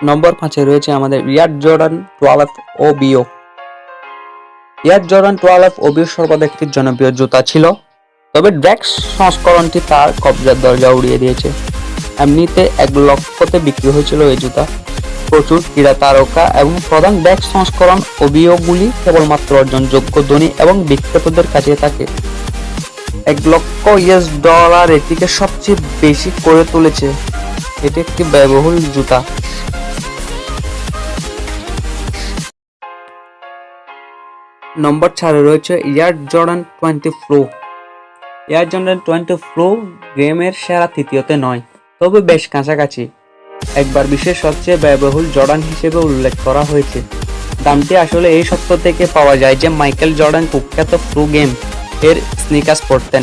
নম্বর 5-এ রয়েছে আমাদের air Jordan 12 OBO। Air Jordan 12 OBO সর্বদা একটি জনপ্রিয় জুতা ছিল, তবে ড্রেক্স সংস্করণটি তার কবজার দরজা উড়িয়ে দিয়েছে। এমনিতে 1 লক্ষতে বিক্রি হয়েছিল এই জুতা। প্রচুর ক্রীড়া তারকা এবং প্রধান ড্রেক্স সংস্করণ OBO গুলি কেবলমাত্র অর্জনযোগ্য ধনী এবং বিক্রেতাদের কাছে থাকে। $1,00,000 এটিকে সবচেয়ে বেশি করে তুলেছে। এটি একটি ব্যয়বহুল জুতা। নম্বর 4-এ রয়েছে air Jordan 20 Pro। Air Jordan 20 Pro গেমের সেরা তৃতীয়তে নয়, তবে বেশ কাছাকাছি। একবার বিশ্বের সবচেয়ে ব্যয়বহুল জর্ডান হিসেবে উল্লেখ করা হয়েছে। দামটি আসলে এই সত্য থেকে পাওয়া যায় যে মাইকেল জর্ডান কুখ্যাত প্রো গেম এর স্নিকার্স পরতেন,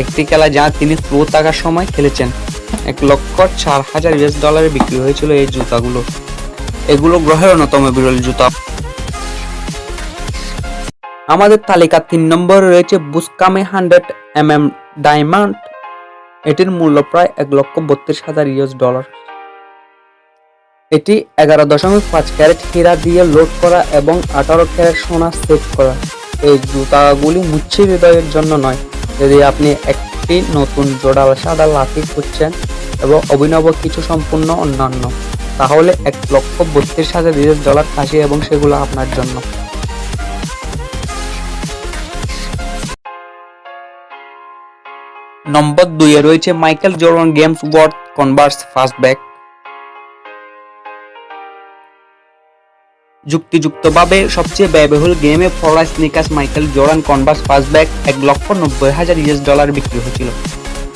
একটি খেলা যা তিনি প্রো থাকার সময় খেলেছেন। $1,04,000 বিক্রি হয়েছিল এই জুতাগুলো। এগুলো গ্রহের অন্যতম বিরল জুতা। আমাদের তালিকা 3 নম্বরে রয়েছে বুস্কামে 100mm ডায়মন্ড। এটির মূল্য প্রায় $1,32,000। এটি 11.5 ক্যারেট হীরা দিয়ে লোড করা এবং 18 ক্যারেট সোনা সেট করা। এই জুতাগুলি মুচ্ছি হৃদয়ের জন্য নয়। যদি আপনি একটি নতুন জোড়া সাদা লাঠি খুঁজছেন এবং অভিনব কিছু সম্পূর্ণ অন্যান্য, তাহলে $1,32,000 কাশি এবং সেগুলো আপনার জন্য। নম্বর 2-এ রয়েছে Michael Jordan games worth Converse fastback. যুক্তিযুক্তভাবে সবচেয়ে ব্যয়বহুল গেমে পড়া sneakers Michael Jordan Converse fastback $1,90,000 বিক্রি হয়েছিল।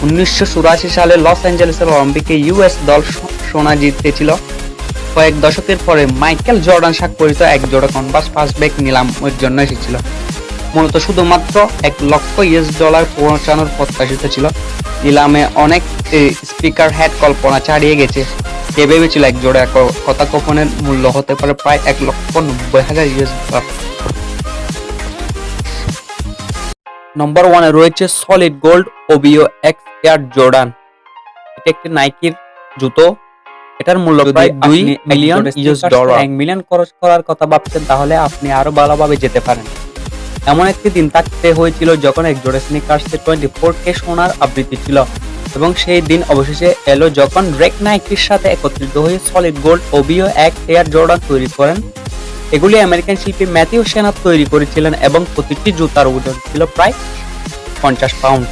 1984 সালে লস অ্যাঞ্জেলেসের অলিম্পিকে US দল সোনা জিতেছিল। কয়েক দশকের পরে মাইকেল জর্ডান স্বাক্ষরিত এক জোড়া কনভার্স ফাস্টব্যাক নিলামের জন্য এসেছিল। মূলত শুধুমাত্র $1,00,000 পৌঁছানোর প্রত্যাশিত ছিল। নিলামে অনেক স্পিকার হেড কল্পনা ছাড়িয়ে গেছে। কে ভেবেছিল এক জোড়া কথোপকথনের মূল্য হতে পারে প্রায় $1,90,000। নম্বর 1-এ রয়েছে solid gold OBO X air Jordan. এটি একটি নাইকির জুতো। এটার মূল্য প্রায় $2 মিলিয়ন। $1 মিলিয়ন খরচ করার কথা ভাবছেন, তাহলে আপনি আরো ভালোভাবে যেতে পারেন। এমন একটি দিন থাকতে হয়েছিল যখন এক জোড়া স্নিকার্সে 24K সোনার আবৃত্তি ছিল, এবং সেই দিন অবশেষে এলো যখন ড্রেক নাইকির সাথে একত্রিত হয়ে solid gold OBO X air Jordan তৈরি করেন। এগুলি আমেরিকান শিল্পী ম্যাথিউ সেনাথ তৈরি করেছিলেন এবং প্রতিটি জুতার ওজন ছিল প্রায় 50 পাউন্ড।